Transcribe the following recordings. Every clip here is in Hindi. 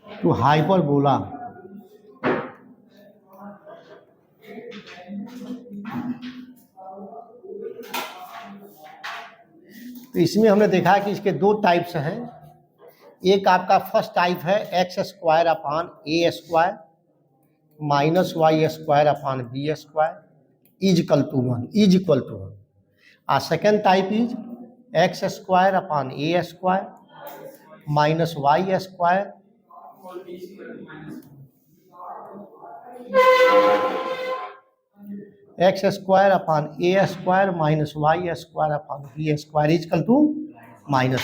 To hyperbola. तो इसमें हमने देखा कि इसके दो टाइप्स हैं। एक आपका फर्स्ट टाइप है x square upon a square minus Y square upon b square is equal to 1 और second type is x square upon a square minus Y square x square upon a square minus Y square upon b square is equal to -1।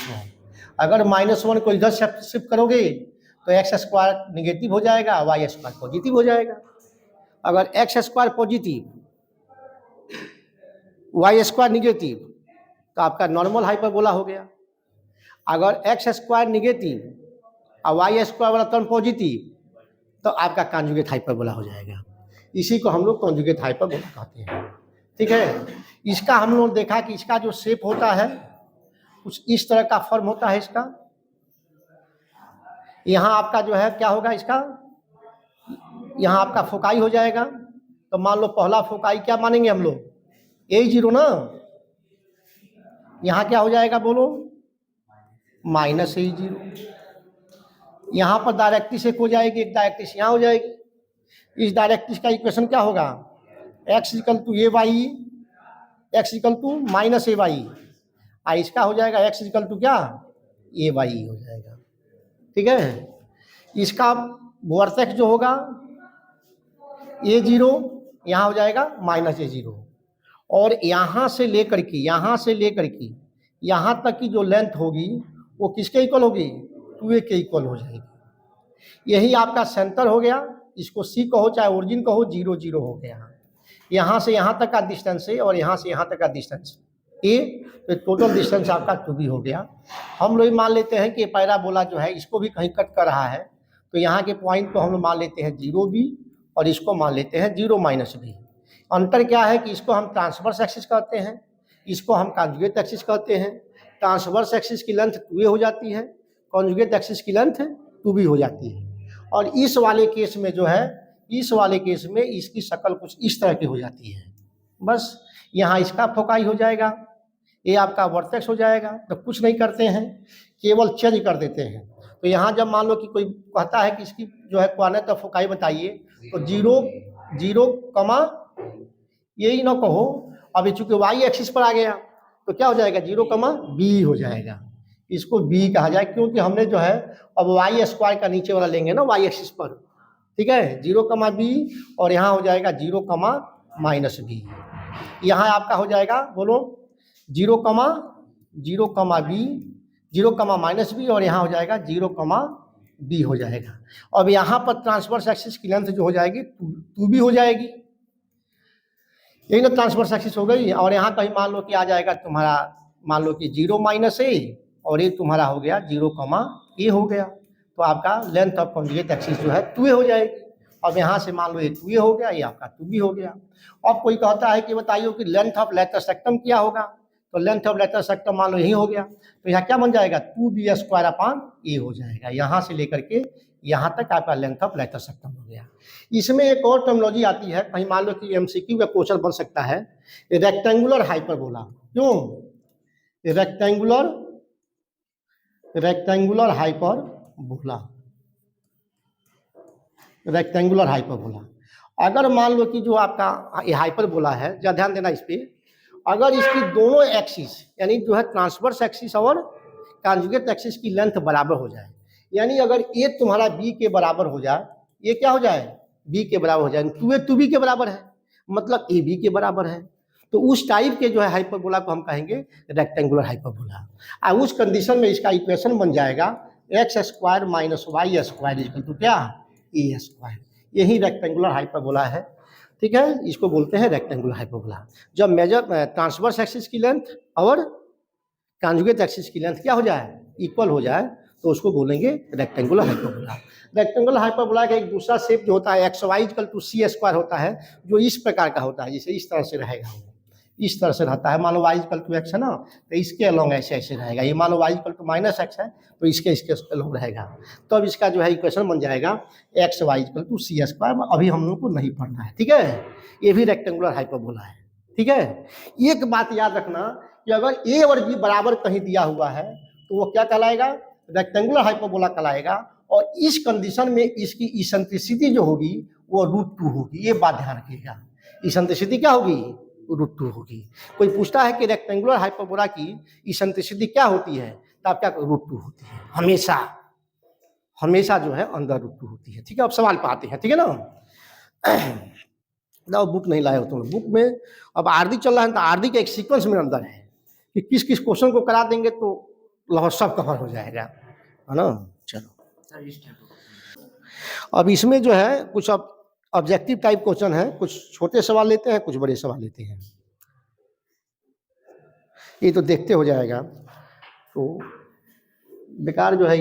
अगर -1 को इधर शिफ्ट करोगे तो एक्स स्क्वायर निगेटिव हो जाएगा, वाई स्क्वायर पॉजिटिव हो जाएगा। अगर x square positive y square negative तो आपका नॉर्मल हाइपरबोला हो गया। अगर एक्स स्क्वायर निगेटिव और वाई स्क्वायर वाला टर्म पॉजिटिव तो आपका कॉन्जुगेट हाइपरबोला हो जाएगा। इसी को हम लोग कॉन्जुगेट हाइपरबोला कहते हैं। ठीक है, इसका हम लोग देखा कि इसका जो शेप होता है कुछ इस तरह का फॉर्म होता है इसका। यहाँ आपका जो है क्या होगा, इसका यहाँ आपका फोकाई हो जाएगा। तो मान लो पहला फोकाई क्या मानेंगे हम लोग, A0 ना। यहाँ क्या हो जाएगा बोलो, -A0। यहाँ पर डायरेक्ट्रिक्स एक हो जाएगी, एक डायरेक्ट्रिक्स यहाँ हो जाएगी। इस डायरेक्ट्रिक्स का इक्वेशन क्या होगा, x equal to a y, x equal to minus a y, और इसका हो जाएगा x इक्वल टू क्या, ए वाई हो जाएगा। ठीक है, इसका वर्टेक्स जो होगा A0 यहाँ हो जाएगा -A0, और यहाँ से लेकर के यहाँ तक की जो लेंथ होगी वो किसके इक्वल होगी, 2a के इक्वल हो जाएगी। यही आपका सेंटर हो गया। इसको C कहो चाहे ओरिजिन कहो, 0 0 हो गया। यहाँ से यहाँ तक का डिस्टेंस है और यहाँ से यहाँ तक का डिस्टेंस a, तो टोटल डिस्टेंस आपका 2b हो गया। हम लोग मान लेते हैं कि पैराबोला जो है इसको भी कहीं कट कर रहा है, तो यहाँ के पॉइंट को हम लोग मान लेते हैं 0b और इसको मान लेते हैं 0 -b। अंतर क्या है कि इसको हम ट्रांसवर्स एक्सिस कहते हैं, इसको हम कॉन्जुगेट एक्सिस कहते हैं। ट्रांसवर्स एक्सिस की लेंथ 2a हो जाती है, कॉन्जुगेट एक्सिस की लेंथ 2b हो जाती है। और इस वाले केस में जो है, इस वाले केस में इसकी शक्ल कुछ इस तरह की हो जाती है। बस यहाँ इसका फोकाई हो जाएगा, ये आपका वर्टेक्स हो जाएगा। तो कुछ नहीं करते हैं, केवल चेंज कर देते हैं। तो यहाँ जब मान लो कि कोई कहता है कि इसकी जो है क्वाड्रेंट ऑफ फोकाई बताइए, तो 0 0, यही ना कहो। अभी चूंकि वाई एक्सिस पर आ गया तो क्या हो जाएगा, 0, b हो जाएगा। इसको b कहा जाए, क्योंकि हमने जो है अब वाई स्क्वायर का नीचे वाला लेंगे ना वाई एक्सिस पर। ठीक है, 0, b, और यहाँ हो जाएगा 0, -b। यहाँ आपका हो जाएगा बोलो 0, b, 0, -b, और यहाँ हो जाएगा 0, b हो जाएगा। अब यहाँ पर ट्रांसवर्स एक्सिस की लेंथ जो हो जाएगी 2b हो जाएगी। यही ना ट्रांसवर्स एक्सिस हो गई। और यहाँ कहीं मान लो कि आ जाएगा तुम्हारा, मान लो कि 0 -a, और ये तुम्हारा हो गया 0, a हो गया। तो आपका लेंथ ऑफ कॉन्जुगेट एक्सिस जो है 2a हो जाएगी। अब यहाँ से मान लो ये 2a हो गया, ये आपका 2b हो गया। अब कोई कहता है कि बताइए कि लेंथ ऑफ लेटरल सेक्टम क्या होगा, तो लेंथ ऑफ लेटरल सेक्टम मान लो यही हो गया। तो यहाँ क्या बन जाएगा, 2b स्क्वायर अपान a हो जाएगा। यहाँ से लेकर के यहाँ तक आपका लेंथ ऑफ लेटरल सेक्टम हो गया। इसमें एक और टर्मिनोलॉजी आती है, कहीं मान लो कि एमसीक्यू का क्वेश्चन बन सकता है, रेक्टेंगुलर हाइपरबोला। क्यों, रेक्टेंगुलर हाइपरबोला, रेक्टेंगुलर हाइपरबोला। अगर मान लो कि जो आपका ये हाइपरबोला है, जरा ध्यान देना इस पे, अगर इसकी दोनों एक्सिस यानी जो है ट्रांसवर्स एक्सिस और कॉन्जुगेट एक्सिस की लेंथ बराबर हो जाए, यानी अगर ए तुम्हारा बी के बराबर हो जाए, ये क्या हो जाए, बी के बराबर हो जाए, 2a 2b के बराबर है, मतलब ए बी के बराबर है, तो उस टाइप के जो है हाइपरबोला को हम कहेंगे रेक्टेंगुलर हाइपरबोला। और उस कंडीशन में इसका इक्वेशन बन जाएगा x² - y² इक्वल टू क्या, a²। यही रेक्टेंगुलर हाइपरबोला है। ठीक है, इसको बोलते हैं रेक्टेंगुलर हाइपरबोला। जब मेजर ट्रांसवर्स एक्सिस की लेंथ और कॉन्जुगेट एक्सिस की लेंथ क्या हो जाए, इक्वल हो जाए, तो उसको बोलेंगे रेक्टेंगुलर हाइपरबोला। रेक्टेंगुलर हाइपरबोला का एक दूसरा शेप जो होता है xy = c² होता है, जो इस प्रकार का होता है, जैसे इस तरह से रहेगा। इस तरह से रहता है। मान लो y इक्वल टू एक्स है ना, तो इसके अलोंग ऐसे ऐसे रहेगा। ये मान लो y equal to minus x है, तो इसके अलोंग रहेगा। तो अब इसका जो है इक्वेशन बन जाएगा x y equal to c square. अभी हम लोग को नहीं पढ़ना है, ठीक है। ये भी रेक्टेंगुलर हाइपरबोला है, ठीक है। एक बात याद रखना कि अगर ए और बी बराबर कहीं दिया हुआ है तो वो क्या कहलाएगा, रेक्टेंगुलर हाइपरबोला कहलाएगा। और इस कंडीशन में इसकी इसेंट्रिसिटी जो होगी वो √2 होगी। ये बात ध्यान रखिएगा, इसेंट्रिसिटी क्या होगी, √2 होगी। कोई पूछता है कि रेक्टेंगुलर हाइपरबोला की इसेंट्रिसिटी क्या होती है, तो आप क्या √2 होती है, हमेशा हमेशा जो है अंदर √2 होती है, ठीक है। अब सवाल पे आते हैं, ठीक है ना। ना बुक नहीं लाए हो तुम, बुक में अब आरडी चल रहा है तो आरडी का एक सीक्वेंस में अंदर है कि किस किस क्वेश्चन को करा देंगे तो लगभग सब कवर हो जाएगा, है ना। चलो अब इसमें जो है कुछ अब ऑब्जेक्टिव टाइप क्वेश्चन है, कुछ छोटे सवाल लेते हैं, कुछ बड़े सवाल लेते हैं। ये तो देखते हो जाएगा, तो बेकार जो है।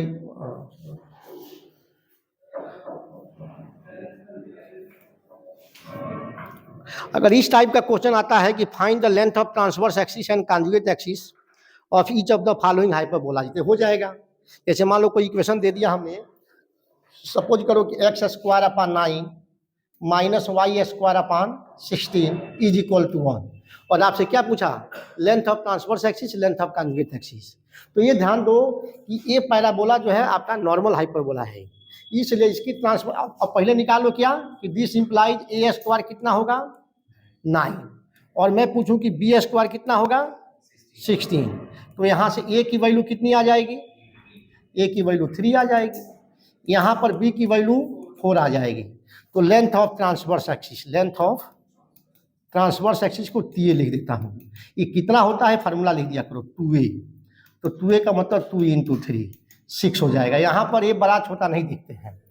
अगर इस टाइप का क्वेश्चन आता है कि find the length of transverse axis and conjugate axis of each of the following hyperbola, तो हो जाएगा। जैसे मान लो कोई इक्वेशन दे दिया हमने, सपोज करो कि x square upon 9 minus Y square upon 16 is equal to 1, और आपसे क्या पूछा, length of transverse axis, length of conjugate axis. तो ये ध्यान दो कि ये पैराबोला जो है आपका नॉर्मल हाइपरबोला है, इसलिए इसकी ट्रांसफर अब पहले निकालो क्या कि दिस इंप्लाइज ए स्क्वायर कितना होगा 9, और मैं पूछूं कि बी स्क्वायर कितना होगा 16, तो यहाँ से ए की वैल्यू कितनी आ जाएगी, ए की वैल्यू 3 आ जाएगी, यहाँ पर बी की वैल्यू 4 आ जाएगी। तो length of transverse axis, length of transverse axis को टी ए लिख देता हूँ। ये कितना होता है फार्मूला लिख दिया करो 2a, तो 2a का मतलब 2 × 3 6 हो जाएगा। यहाँ पर ये बड़ा छोटा नहीं दिखते हैं,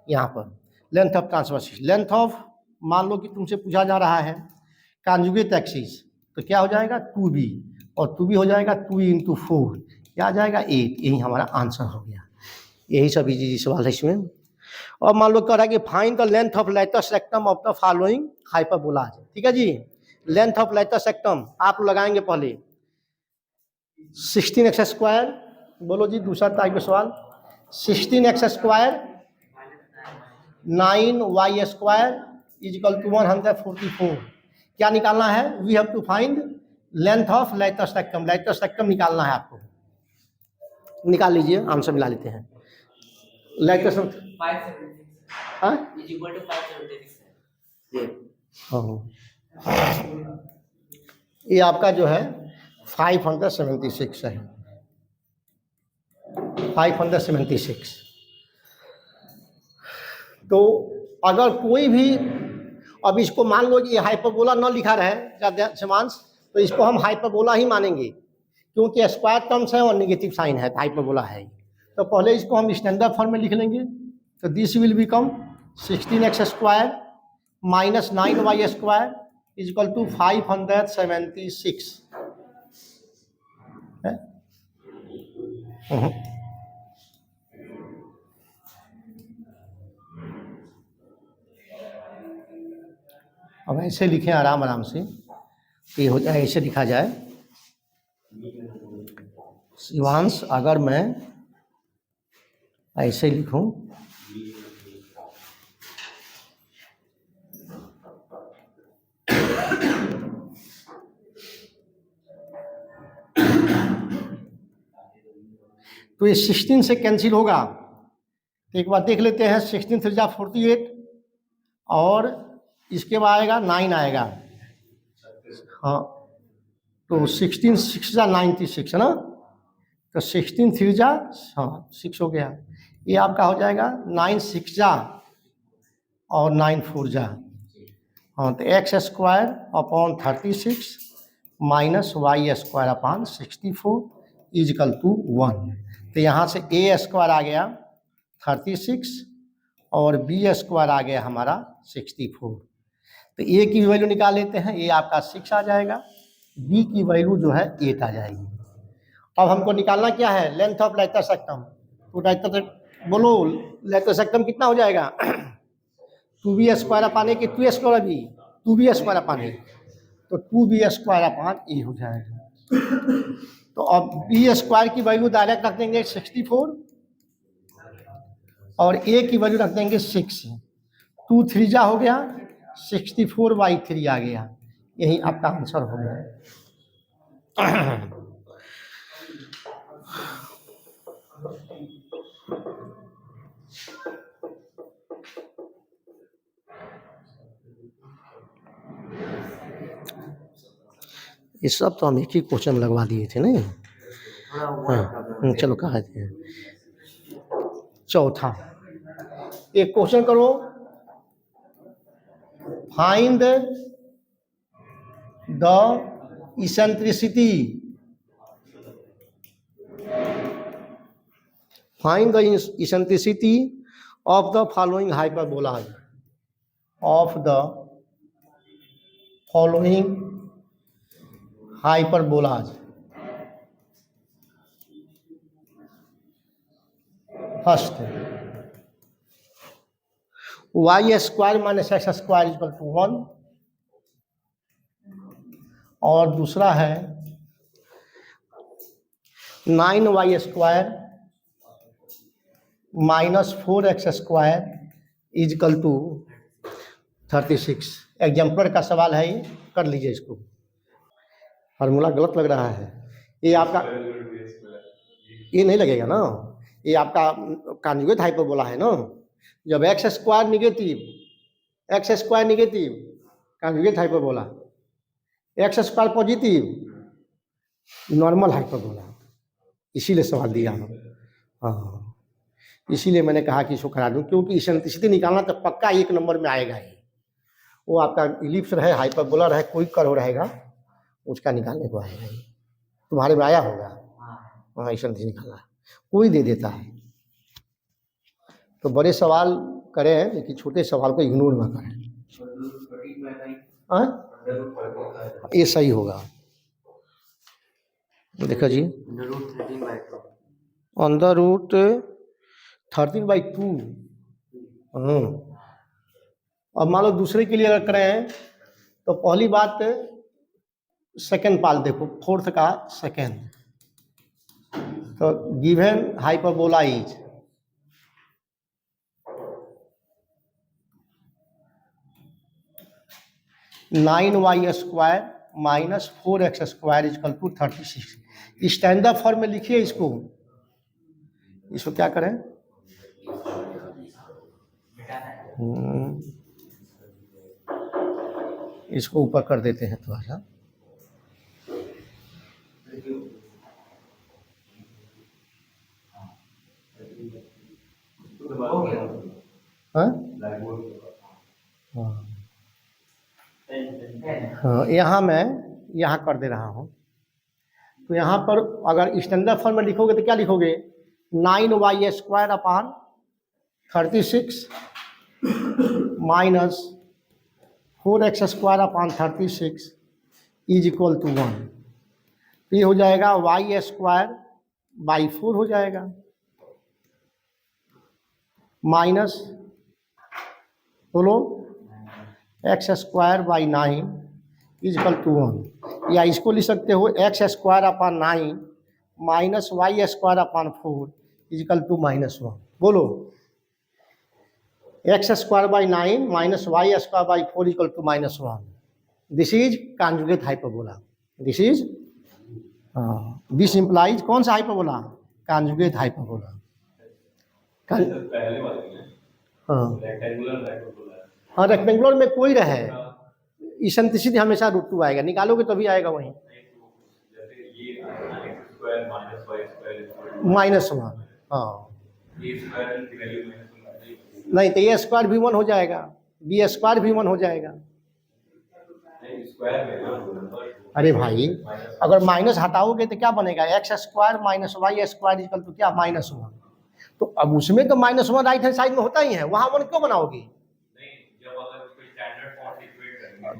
यहाँ पर length of transverse, length of मान लो कि तुमसे पूछा जा रहा है कॉन्जुगेट एक्सिस, तो क्या हो जाएगा 2b, और 2b हो जाएगा 2 × 4, क्या आ जाएगा 8। यही हमारा आंसर हो गया। यही सब इजी सवाल है इसमें। और मान लो कह रहा है कि find the length of latus rectum of the following hyperbolas, ठीक है जी। लेंथ ऑफ लेटस रेक्टम आप लगाएंगे पहले 16x स्क्वायर, बोलो जी दूसरा टाइप का सवाल, 16x square 9y square is equal to 144। क्या निकालना है, we have to find length of latus rectum, latus rectum निकालना है आपको। निकाल लीजिए, आंसर मिला लेते हैं। लेटस ये आपका जो है 576 है, 576। तो अगर कोई भी, अब इसको मान लो कि हाइपरबोला न लिखा रहे समांश, तो इसको हम हाइपरबोला ही मानेंगे, क्योंकि स्क्वायर टर्म्स है और नेगेटिव साइन है, हाइपरबोला है। तो पहले इसको हम स्टैंडर्ड फॉर्म में लिख लेंगे, तो this will become 16x square minus 9y square is equal to 576 है। अब ऐसे लिखें आराम आराम से, तो ये हो जाए, ऐसे लिखा जाए शिवांश, अगर मैं ऐसे लिखूं तो ये 16 से कैंसिल होगा। तो एक बार देख लेते हैं, 16 3 × 48 और इसके बाद आएगा 9 आएगा, हाँ, तो 16 6 × 96 है ना, तो 16 3 × हाँ 6 हो गया। ये आपका हो जाएगा 9 6 × और 9 4 × हाँ, तो x square upon 36 minus Y square upon 64 is equal to 1। तो यहाँ से a स्क्वायर आ गया 36 और b स्क्वायर आ गया हमारा 64। तो a की वैल्यू निकाल लेते हैं, a आपका 6 आ जाएगा, b की वैल्यू जो है 8 आ जाएगी। अब हमको निकालना क्या है, लेंथ ऑफ लेटस रेक्टम। तो लेटस बोलो, लेटस रेक्टम कितना हो जाएगा 2b स्क्वायर अपान 2 स्क्वायर, अभी 2b स्क्वायर अपान तो 2b² अपान ए हो जाएगा। तो अब b² की वैल्यू डायरेक्ट रख देंगे 64 और a की वैल्यू रख देंगे 6। 2 3 जा हो गया, 64/3 आ गया। यही आपका आंसर हो गया। ये सब तो हम एक ही क्वेश्चन लगवा दिए थे नहीं। हाँ चलो कहा थे। चौथा एक क्वेश्चन करो, find the eccentricity, find the eccentricity of the following hyperbolas, of the following hyperbolas. First y² minus x² equal to 1, और दूसरा है 9y² minus 4x² equal to 36। Exemplar का सवाल है, ये कर लीजिए इसको। फार्मूला गलत लग रहा है, ये आपका ये नहीं लगेगा ना, ये आपका कॉन्जुगेट हाइपरबोला है ना। जब x² negative, x² negative conjugate hyperbola, x² positive normal hyperbola, इसीलिए सवाल दिया हम। हाँ, इसीलिए मैंने कहा कि इसको करा दूं, क्योंकि इसेंट्रिसिटी निकालना तो पक्का 1 नंबर में आएगा ही। वो आपका इलिप्स रहे, हाइपरबोला रहे, कोई कर्व रहेगा, उसका निकालने को आएगा ही। तुम्हारे में आया होगा, हाँ इसेंट्रिसिटी निकालना कोई दे देता है। तो बड़े सवाल करें, लेकिन छोटे सवाल को इग्नोर ना करें। ये सही होगा। देखो जी, √13/2। अब मान लो दूसरे के लिए अगर करें तो पहली बात सेकेंड पाल देखो, फोर्थ का सेकेंड। तो given hyperbola is (9y² minus 4x² equal to 36। Standard form में लिखिए इसको। इसको क्या करें, इसको ऊपर कर देते हैं थोड़ा सा। हाँ, यहाँ मैं यहाँ कर दे रहा हूँ। तो यहाँ पर अगर स्टैंडर्ड फॉर्म में लिखोगे तो क्या लिखोगे, 9y² upon 36 minus 4x² upon 36 is equal to 1। ये हो जाएगा y²/4 हो जाएगा, माइनस बोलो x²/9 इज इक्वल टू 1। या इसको लिख सकते हो x² upon 9 minus y² upon 4 is equal to -1। बोलो x²/9 minus y²/4 equal to -1। This is conjugate hyperbola. This is this implies कौन सा हाइपरबोला, कॉन्जुगेट हाइपरबोला। हाँ रेक्टेंगुलर में कोई रहे, इसेंट्रिसिटी हमेशा √2 आएगा, निकालोगे तभी आएगा वहीं -1। हाँ नहीं तो a² भी 1 हो जाएगा, b² भी 1 हो जाएगा। अरे भाई अगर माइनस हटाओगे तो क्या बनेगा, x² minus y² equal to क्या, -1। तो अब उसमें तो -1 राइट हैंड साइड में होता ही है, वहां 1 क्यों बनाओगे।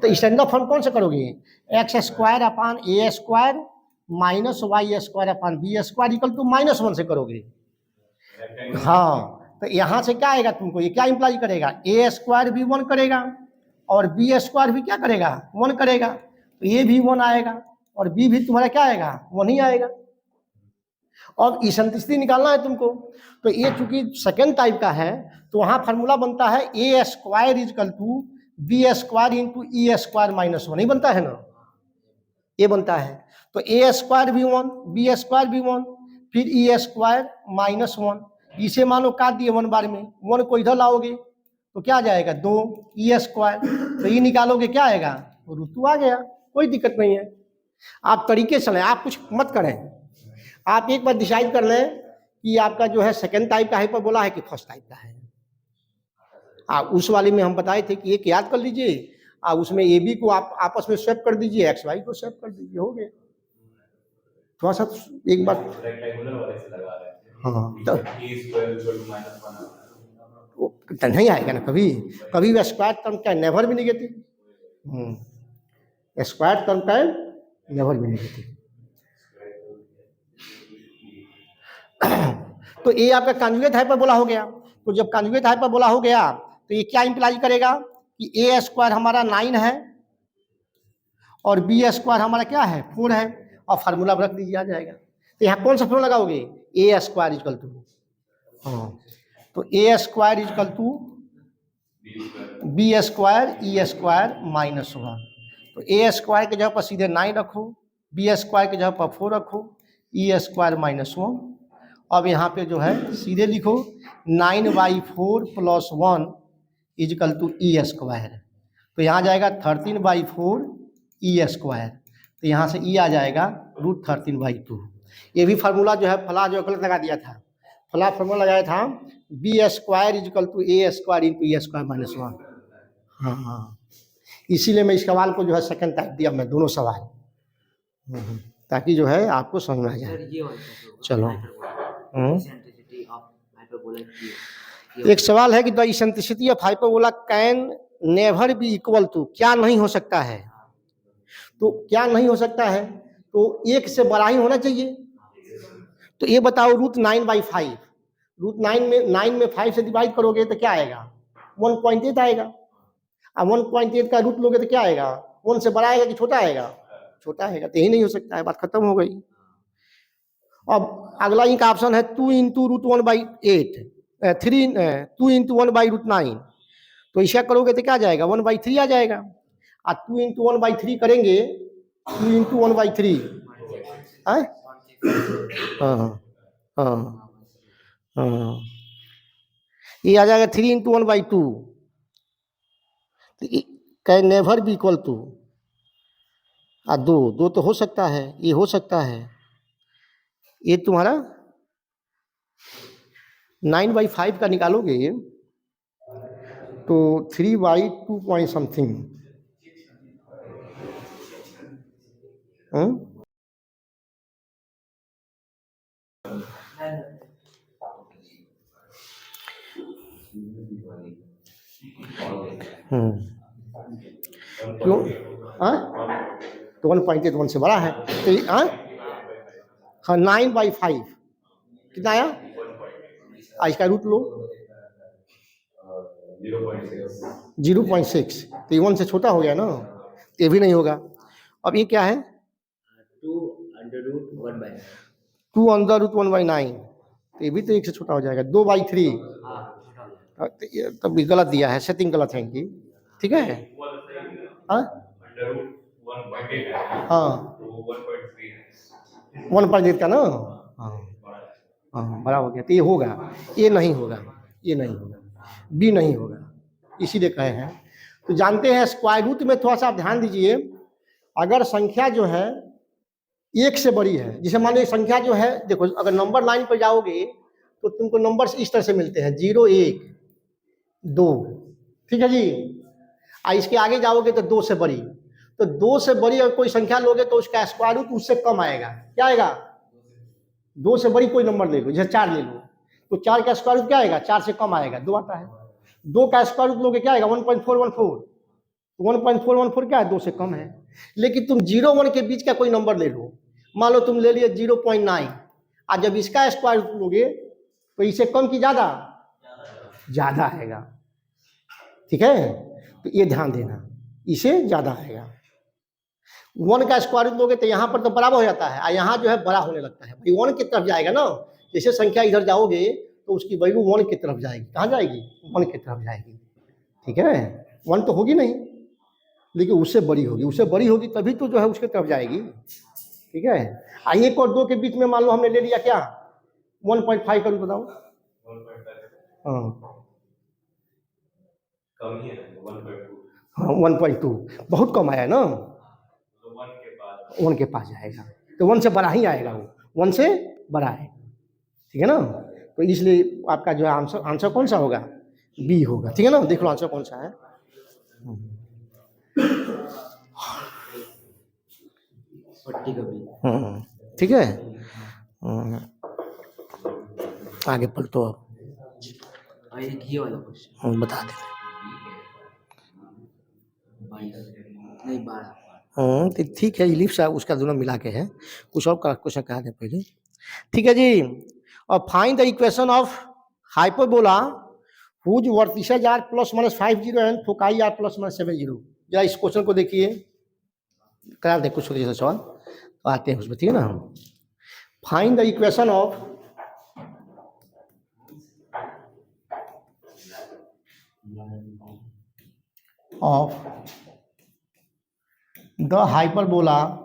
तो स्टैंडर्ड फॉर्म कौन से करोगे, x² upon a² minus y² upon b² equal to -1 से करोगे। हाँ तो यहाँ से क्या आएगा तुमको, ये क्या इम्प्लाई करेगा, a² भी 1 करेगा और b² भी क्या करेगा, 1 करेगा। तो ये भी 1 आएगा और बी भी तुम्हारा क्या आएगा, 1 ही आएगा। अब इसेंट्रिसिटी निकालना है तुमको, तो ये चूंकि सेकेंड टाइप का है तो वहां फार्मूला बनता है a square is equal to b square into E square minus 1, नहीं बनता है ना, ये बनता है। तो ए स्क्वायर भी 1, बी स्क्वायर भी 1, फिर ई स्क्वायर माइनस 1, इसे मानो काट दिए 1 बार में, 1 को इधर लाओगे तो क्या आ जाएगा 2 ई स्क्वायर, तो ये निकालोगे क्या आएगा, √2 आ गया, कोई दिक्कत नहीं है। आप तरीके से लें, आप कुछ मत करें, आप एक बार डिसाइड कर लें कि आपका जो है सेकेंड टाइप का हाइपरबोला है कि फर्स्ट टाइप का है। उस वाले में हम बताए थे कि एक याद कर लीजिए, उसमें ए बी को आप आपस में स्वैप कर दीजिए, एक्स वाई को स्वैप कर दीजिए, हो गया। थोड़ा सा एक बार हाँ तो नहीं आएगा ना, कभी कभी भी स्क्वायर टर्म का नेवर भी नेगेटिव, स्क्वायर टर्म का नेवर भी नेगेटिव। तो ये आपका कॉन्जुगेट हाइपरबोला हो गया। तो जब कॉन्जुगेट हाइपरबोला हो गया तो ये क्या इंप्लाई करेगा कि ए स्क्वायर हमारा 9 है और बी स्क्वायर हमारा क्या है 4 है, और फार्मूला रख दीजिए आ जाएगा। तो यहाँ कौन सा फॉर्मूला लगाओगे, ए स्क्वायर इजकल टू, तो a square is equal to b square e square minus 1। तो ए स्क्वायर के जगह पर सीधे 9 रखो, बी स्क्वायर के जगह पर 4 रखो, ई स्क्वायर माइनस 1। अब यहाँ पे जो है सीधे लिखो 9/4 + 1 इजकल टू ई स्क्वायर, तो यहाँ जाएगा 13/4 ई स्क्वायर, तो यहाँ से ई आ जाएगा √13/2। ये भी फार्मूला जो है फला जो गलत लगा दिया था, फला फार्मूला लगाया था B square is equal to A square into E square minus 1। हाँ, इसीलिए मैं इस सवाल को जो है सेकंड टाइप दिया, मैं दोनों सवाल, ताकि जो है आपको समझ में आ जाए। चलो एक सवाल है कि the eccentricity of hyperbola can never be equal to, क्या नहीं हो सकता है, तो क्या नहीं हो सकता है, तो 1 से बड़ा ही होना चाहिए। तो ये बताओ √9/5, √9 में 5 से डिवाइड करोगे तो क्या आएगा 1.8 आएगा, अब 1.8 का रूट लोगे तो क्या आएगा 1 से बड़ा आएगा कि छोटा आएगा, छोटा आएगा, तो यही नहीं हो सकता है, बात खत्म हो गई। अब अगला इनका ऑप्शन है 2 × √1/8, 2 × 1/√9, तो ऐसा करोगे तो क्या आ जाएगा 1/3 आ जाएगा, और 2 × 1/3 करेंगे, 2 × 1/3 हाँ ये आ जाएगा 3 × 1/2, can never be equal to 2 तो हो सकता है, ये हो सकता है, ये तुम्हारा 9/5 का निकालोगे तो 3/2 पॉइंट समथिंग, क्यों तो 1.8 1 से बड़ा है, तो हाँ 9/5 कितना आया, इसका रूट लो 0.6, तो ये 1 से छोटा हो गया ना, ये भी नहीं होगा। अब ये क्या है 2 √1/9, तो ये भी तो 1 से छोटा हो जाएगा, 2/3, तब भी गलत दिया है, सेटिंग गलत है इनकी, ठीक है हाँ 1.8 का ना, हाँ बड़ा हो गया, तो ये होगा, ये नहीं होगा, ये नहीं होगा, बी नहीं होगा, इसीलिए कहे हैं। तो जानते हैं स्क्वायर रूट में थोड़ा सा आप ध्यान दीजिए, अगर संख्या जो है 1 से बड़ी है, जैसे मान लीजिए संख्या जो है, देखो अगर नंबर लाइन पर जाओगे तो तुमको नंबर इस तरह से मिलते हैं 0 1 2, ठीक है जी, इसके आगे जाओगे तो 2 से बड़ी, तो 2 से बड़ी अगर कोई संख्या लोगे तो उसका स्क्वायर रूट उससे कम आएगा, क्या आएगा 2 से बड़ी कोई नंबर ले लो, जैसे 4 ले लो, तो 4 का स्क्वायर रूट क्या आएगा 4 से कम आएगा, 2 आता है, 2 का स्क्वायर रूट लोगे क्या आएगा 1.414, 1.414 क्या है 2 से कम है। लेकिन तुम 0 1 के बीच का कोई नंबर ले लो, मान लो तुम ले लिए 0.9, और जब इसका स्क्वायर रूट लोगे तो इससे कम की ज्यादा आएगा, ठीक है, तो ये ध्यान देना, इसे ज्यादा आएगा। 1 का स्क्वायर रूट लोगे तो यहाँ पर तो बराबर हो जाता है, और यहाँ जो है बड़ा होने लगता है भाई, 1 की तरफ जाएगा ना, जैसे संख्या इधर जाओगे तो उसकी वैल्यू 1 की तरफ जाएगी। कहाँ जाएगी? 1 की तरफ जाएगी। ठीक है, 1 तो होगी नहीं, लेकिन उससे बड़ी होगी, उससे बड़ी होगी तभी तो जो है उसके तरफ जाएगी। ठीक है, 1 और 2 के बीच में मान लो हमने ले लिया क्या, 1.5 करूँ, बताओ। हाँ, कम ही है 1.2। हाँ 1.2 बहुत कम आया ना, तो 1 के पास जाएगा, तो 1 से बड़ा ही आएगा, वो 1 से बड़ा है। ठीक है ना, तो इसलिए आपका जो है आंसर कौन सा होगा? बी होगा। ठीक है ना, देख लो आंसर कौन सा है। ठीक है, आगे पढ़ तो एक ये वाला क्वेश्चन बता दे। नहीं 12। तो ठीक है, इलिप्स उसका दोनों मिला के है, कुछ और क्वेश्चन कहा दे पहले। ठीक है जी, और find the equation of hyperbola whose vertices are +-50 and foci are +-70। जरा इस क्वेश्चन को देखिए, करा दे कुछ जैसा सवाल तो आते हैं उसमें। ठीक है ना, find the equation of the hyperbola,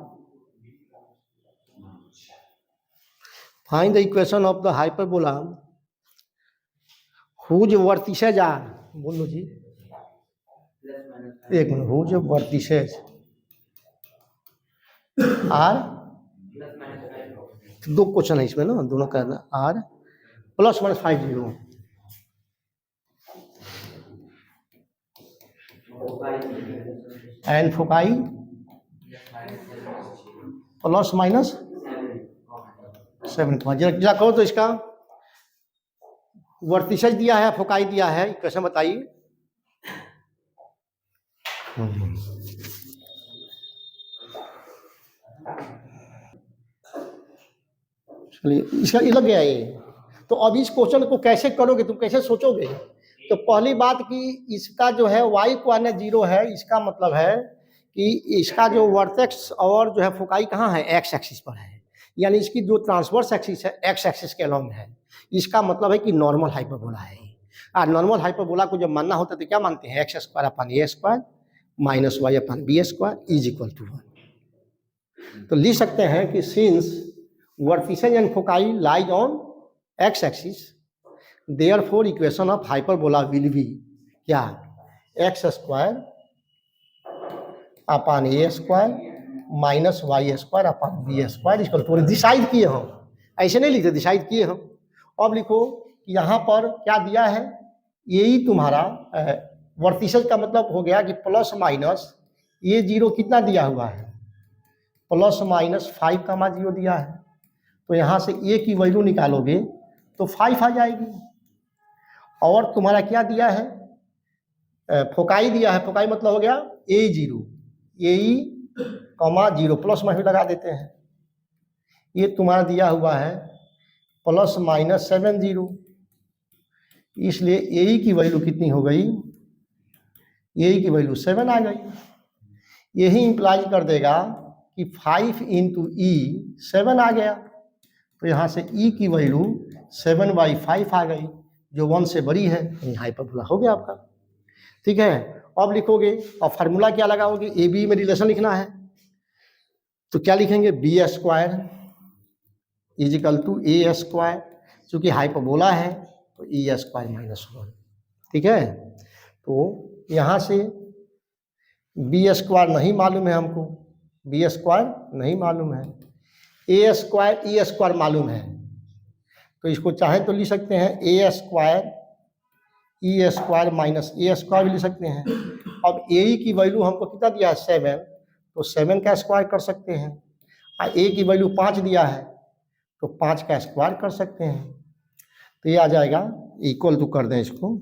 find the equation of the hyperbola whose vertices are, बोलो जी एक मिनट, whose vertices are, दो क्वेश्चन है इसमें ना, दोनों करना, आर +-50 एंड फोकाई +-7। जरा कहो तो इसका वर्टिसेज दिया है, फोकाई दिया है, कैसे बताइए? चलिए, इसका ये लग गया ये। तो अब इस क्वेश्चन को कैसे करोगे, तुम कैसे सोचोगे? तो पहली बात कि इसका जो है y = 0 है, इसका मतलब है कि इसका जो वर्टेक्स और जो है फोकाई कहाँ है, x एक्सिस पर है, यानी इसकी जो ट्रांसवर्स एक्सिस है x एक्सिस के अलॉन्ग है। इसका मतलब है कि नॉर्मल हाइपरबोला है। और नॉर्मल हाइपरबोला को जब मानना होता है तो क्या मानते हैं, x² / a² - y / b² = 1। तो लिख सकते हैं कि since vertices and foci lies on x axis, therefore equation of hyperbola will be क्या, x² / a² - y² = 1। थोड़े डिसाइड किए हम, ऐसे नहीं लिखते, डिसाइड किए हम। अब लिखो कि यहाँ पर क्या दिया है, यही तुम्हारा वर्टिसेज का मतलब हो गया कि ± ये 0 कितना दिया हुआ है, ±5, 0 दिया है। तो यहाँ से a की वैल्यू निकालोगे तो 5 आ जाएगी। और तुम्हारा क्या दिया है, फोकाई दिया है, फोकाई मतलब हो गया A0, AE, 0 + लगा देते हैं। ये तुम्हारा दिया हुआ है ±70, इसलिए AE की वैल्यू कितनी हो गई, AE की वैल्यू 7 आ गई। यही इंप्लाई कर देगा कि 5 × E 7 आ गया, तो यहाँ से E की वैल्यू 7/5 आ गई, जो 1 से बड़ी है, यही हाइपरबोला हो गया आपका। ठीक है, अब लिखोगे और फार्मूला क्या लगाओगे, ए बी में रिलेशन लिखना है, तो क्या लिखेंगे, b² = a², चूँकि हाइपरबोला है तो e² - 1। ठीक है, तो यहाँ से b² नहीं मालूम है हमको, b² नहीं मालूम है, a² e² मालूम है, तो इसको चाहे तो लिख सकते हैं a² e² - a² भी लिख सकते हैं। अब AE की वैल्यू हमको कितना दिया है, 7, तो 7 का स्क्वायर कर सकते हैं, और A की वैल्यू 5 दिया है तो 5 का स्क्वायर कर सकते हैं। तो ये आ जाएगा इक्वल टू, कर दें इसको,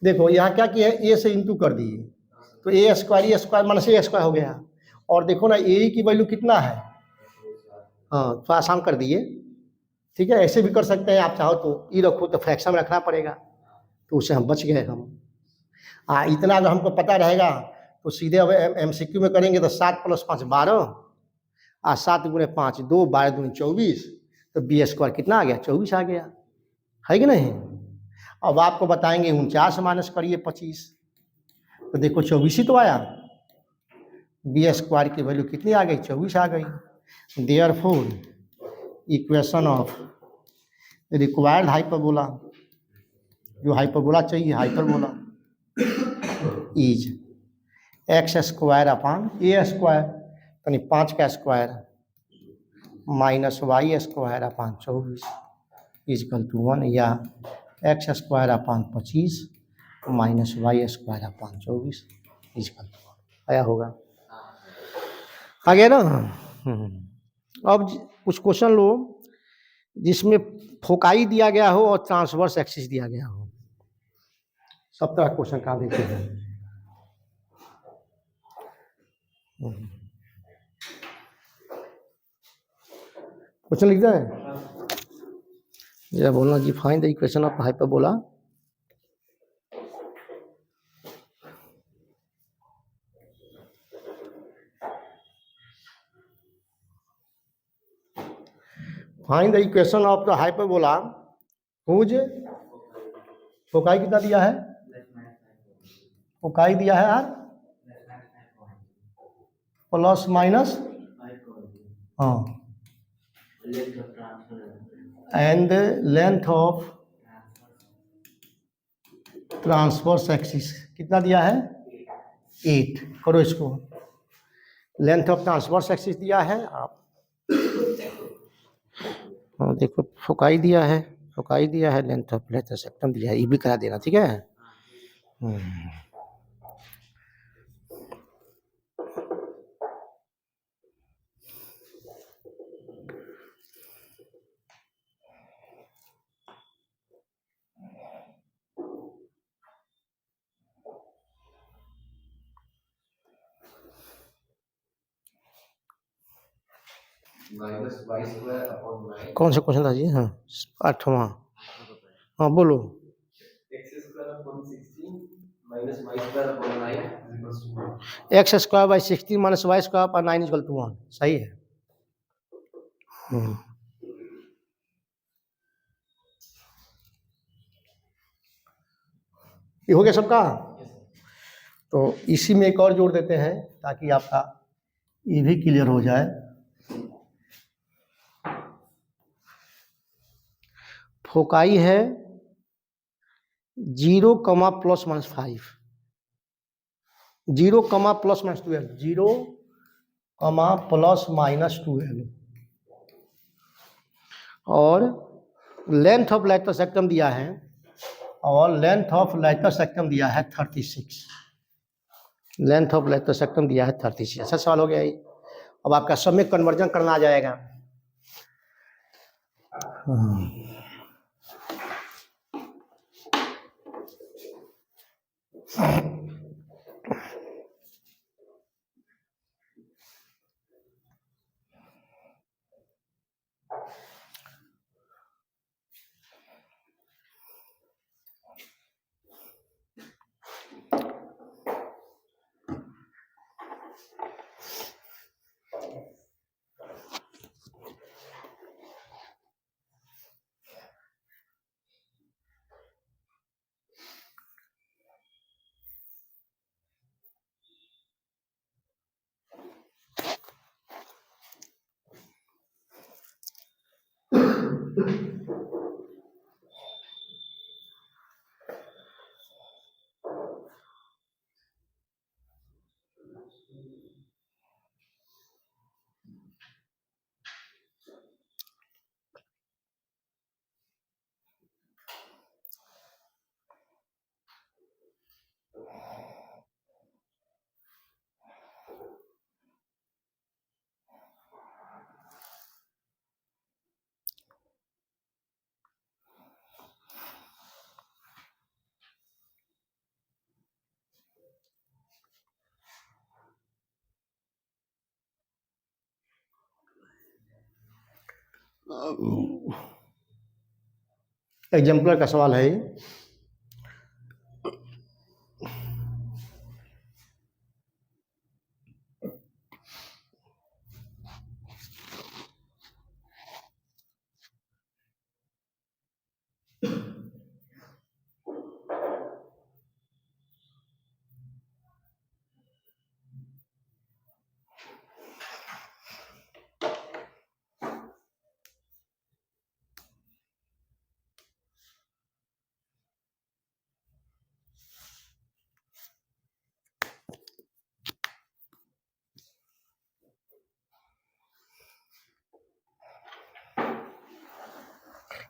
देखो यहाँ क्या किया है, A से इंटू कर दिए तो A² - A² हो गया। और देखो ना AE की वैल्यू कितना है, हाँ थोड़ा आसान कर दिए, ठीक है, ऐसे भी कर सकते हैं, आप चाहो तो ई रखो तो फ्रैक्शन में रखना पड़ेगा, तो उससे हम बच गए हम। इतना अगर हमको पता रहेगा तो सीधे अब MCQ में करेंगे तो 7 + 5 12, 7 × 5 2, 12 दूनी 24, तो बी स्क्वायर कितना आ गया? 24 आ गया, है कि नहीं? अब आपको बताएंगे 49 माइनस करिए 25, तो देखो 24 ही तो आया, बी स्क्वायर की वैल्यू कितनी आ गई? 24 आ गई। Therefore equation of required hyperbola, जो हाइपरबोला चाहिए हाइपरबोला, इज x² यानी 5 का स्क्वायर माइनस y² 24 = 1, या x² 25 माइनस y² 24 = 1 आया होगा। आ गया ना? अब कुछ क्वेश्चन लो जिसमें फोकाई दिया गया हो और ट्रांसवर्स एक्सिस दिया गया हो, सब तरह क्वेश्चन का देखते हैं। क्वेश्चन लिखता है, जरा बोलना जी, find the equation of hyperbola. Find the equation of the hyperbola whose foci कितना दिया है? फोकाई दिया है यार प्लस माइनस, हाँ, and length of transverse axis कितना दिया है? 8। करो इसको, लेंथ ऑफ ट्रांसवर्स एक्सिस दिया है आप, हाँ देखो फोकाई दिया है, फोकाई दिया है, लेंथ ऑफ लेटर सेक्टम दिया है, ये भी करा देना, ठीक है। कौन सा क्वेश्चन था जी? हाँ 8वां, हाँ बोलो। x² माइनस y² 9 = 1, सही है। ये हो गया सबका। तो इसी में एक और जोड़ देते हैं ताकि आपका ये भी क्लियर हो जाए। फोकाई है 0, +-5, 0, +-12, 0, +-12, और लेंथ ऑफ लाइटर सेक्टम दिया है, और लेंथ ऑफ लाइटर सेक्टम दिया है 36, लेंथ ऑफ लाइटर सेक्टम दिया है 36। अच्छा सवाल हो गया ये। अब आपका सब में कन्वर्जन करना आ जाएगा। एग्जाम्पलर का सवाल है।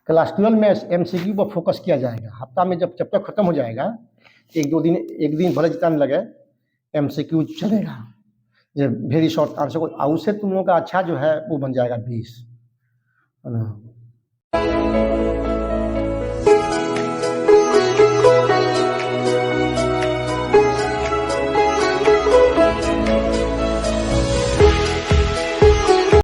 क्लास 12 में एमसीक्यू पर फोकस किया जाएगा। हफ्ता में जब चैप्टर खत्म हो जाएगा, एक दिन भले जितना लगे एमसीक्यू चलेगा। जब वेरी शॉर्ट आंसर को उससे तुम लोगों का अच्छा जो है वो बन जाएगा 20, है ना।